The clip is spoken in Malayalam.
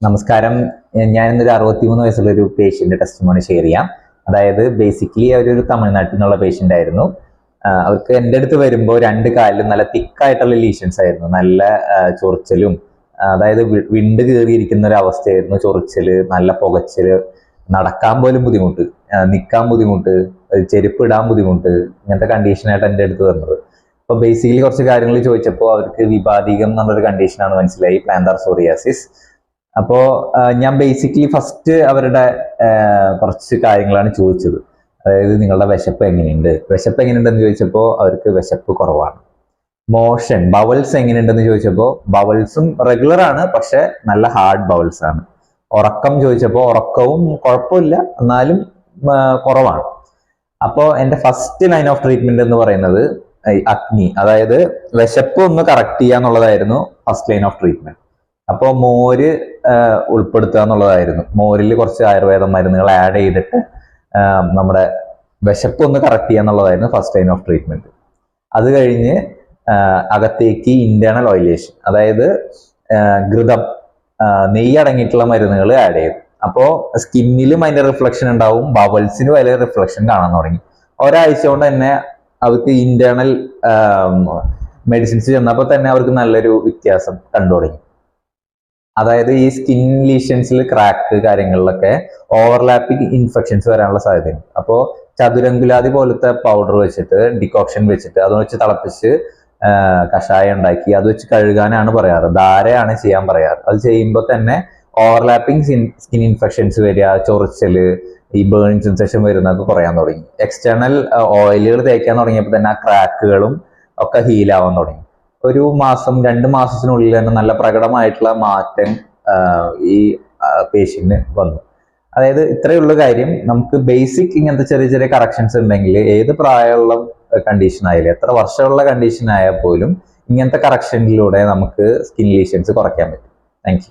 നമസ്കാരം. ഞാൻ ഇന്നൊരു 63 വയസ്സുള്ള ഒരു പേഷ്യന്റ് ടെസ്റ്റിമോണി ഷെയർ ചെയ്യാം. അതായത് ബേസിക്കലി അവരൊരു തമിഴ്നാട്ടിൽ നിന്നുള്ള പേഷ്യന്റ് ആയിരുന്നു. അവർക്ക് എൻ്റെ അടുത്ത് വരുമ്പോൾ രണ്ട് കാലിലും നല്ല തിക്കായിട്ടുള്ള ലീഷൻസ് ആയിരുന്നു. നല്ല ചൊറിച്ചലും, അതായത് വിണ്ട് കയറിയിരിക്കുന്ന ഒരു അവസ്ഥയായിരുന്നു. ചൊറിച്ചല്, നല്ല പുകച്ചല്, നടക്കാൻ പോലും ബുദ്ധിമുട്ട്, നിൽക്കാൻ ബുദ്ധിമുട്ട്, ചെരുപ്പ് ഇടാൻ ബുദ്ധിമുട്ട്, ഇങ്ങനത്തെ കണ്ടീഷനായിട്ട് എൻ്റെ അടുത്ത് വന്നത്. അപ്പോൾ ബേസിക്കലി കുറച്ച് കാര്യങ്ങൾ ചോദിച്ചപ്പോൾ അവർക്ക് വിപാദികം എന്നുള്ളൊരു കണ്ടീഷനാണ് മനസ്സിലായി, പ്ലാന്റാർ സോറിയാസിസ്. അപ്പോൾ ഞാൻ ബേസിക്കലി ഫസ്റ്റ് അവരുടെ കുറച്ച് കാര്യങ്ങളാണ് ചോദിച്ചത്. അതായത് നിങ്ങളുടെ വിശപ്പ് എങ്ങനെയുണ്ടെന്ന് ചോദിച്ചപ്പോൾ അവർക്ക് വിശപ്പ് കുറവാണ്. മോഷൻ ബവൽസ് എങ്ങനെയുണ്ടെന്ന് ചോദിച്ചപ്പോൾ ബവൽസും റെഗുലർ ആണ്, പക്ഷെ നല്ല ഹാർഡ് ബവൽസ് ആണ്. ഉറക്കം ചോദിച്ചപ്പോൾ ഉറക്കവും കുഴപ്പമില്ല, എന്നാലും കുറവാണ്. അപ്പോൾ എൻ്റെ ഫസ്റ്റ് ലൈൻ ഓഫ് ട്രീറ്റ്മെന്റ് എന്ന് പറയുന്നത് അഗ്നി, അതായത് വിശപ്പ് ഒന്ന് കറക്റ്റ് ചെയ്യുക എന്നുള്ളതായിരുന്നു ഫസ്റ്റ് ലൈൻ ഓഫ് ട്രീറ്റ്മെന്റ്. അപ്പോൾ മോര് ഉൾപ്പെടുത്തുക എന്നുള്ളതായിരുന്നു. മോരിൽ കുറച്ച് ആയുർവേദ മരുന്നുകൾ ആഡ് ചെയ്തിട്ട് നമ്മുടെ വിശപ്പ് ഒന്ന് കറക്റ്റ് ചെയ്യുക എന്നുള്ളതായിരുന്നു ഫസ്റ്റ് ലൈൻ ഓഫ് ട്രീറ്റ്മെന്റ്. അത് കഴിഞ്ഞ് അകത്തേക്ക് ഇന്റേണൽ ഓയിലേഷൻ, അതായത് ഘൃതം, നെയ്യ് അടങ്ങിയിട്ടുള്ള മരുന്നുകൾ ആഡ് ചെയ്തു. അപ്പോൾ സ്കിന്നിലും അതിന്റെ റിഫ്ലക്ഷൻ ഉണ്ടാവും, ബവൽസിനും വലിയ റിഫ്ലക്ഷൻ കാണാൻ തുടങ്ങി. ഒരാഴ്ച കൊണ്ട് തന്നെ അവർക്ക് ഇന്റേണൽ മെഡിസിൻസ് ചെന്നപ്പോൾ തന്നെ അവർക്ക് നല്ലൊരു വ്യത്യാസം കണ്ടു തുടങ്ങി. അതായത് ഈ സ്കിൻ ലീഷൻസിൽ ക്രാക്ക് കാര്യങ്ങളിലൊക്കെ ഓവർലാപ്പിംഗ് ഇൻഫെക്ഷൻസ് വരാനുള്ള സാധ്യതയുണ്ട്. അപ്പോൾ ചതുരങ്കുലാതി പോലത്തെ പൗഡർ വെച്ചിട്ട്, ഡിക്കോക്ഷൻ വെച്ചിട്ട്, അത് വെച്ച് തിളപ്പിച്ച് കഷായം ഉണ്ടാക്കി അത് വെച്ച് കഴുകാനാണ് പറയാറ്, ധാരയാണ് ചെയ്യാൻ പറയാറ്. അത് ചെയ്യുമ്പോൾ തന്നെ ഓവർലാപ്പിംഗ് സ്കിൻ ഇൻഫെക്ഷൻസ് വരിക, ചൊറിച്ചല്, ഈ ബേണിംഗ് സെൻസേഷൻ വരുന്നതൊക്കെ കുറയാൻ തുടങ്ങി. എക്സ്റ്റേണൽ ഓയിലുകൾ തേക്കാൻ തുടങ്ങിയപ്പോൾ തന്നെ ആ ക്രാക്കുകളും ഒക്കെ ഹീലാവാൻ തുടങ്ങി. ഒരു മാസം 2 മാസത്തിനുള്ളിൽ തന്നെ നല്ല പ്രകടമായിട്ടുള്ള മാറ്റം ഈ പേഷ്യന്റിന് വന്നു. അതായത് ഇത്രയുള്ള കാര്യം, നമുക്ക് ബേസിക് ഇങ്ങനത്തെ ചെറിയ ചെറിയ കറക്ഷൻസ് ഉണ്ടെങ്കിൽ ഏത് പ്രായമുള്ള കണ്ടീഷൻ ആയാലും, എത്ര വർഷമുള്ള കണ്ടീഷൻ ആയാൽ പോലും ഇങ്ങനത്തെ കറക്ഷനിലൂടെ നമുക്ക് സ്കിൻ ലീഷൻസ് കുറയ്ക്കാൻ പറ്റും. Thank you.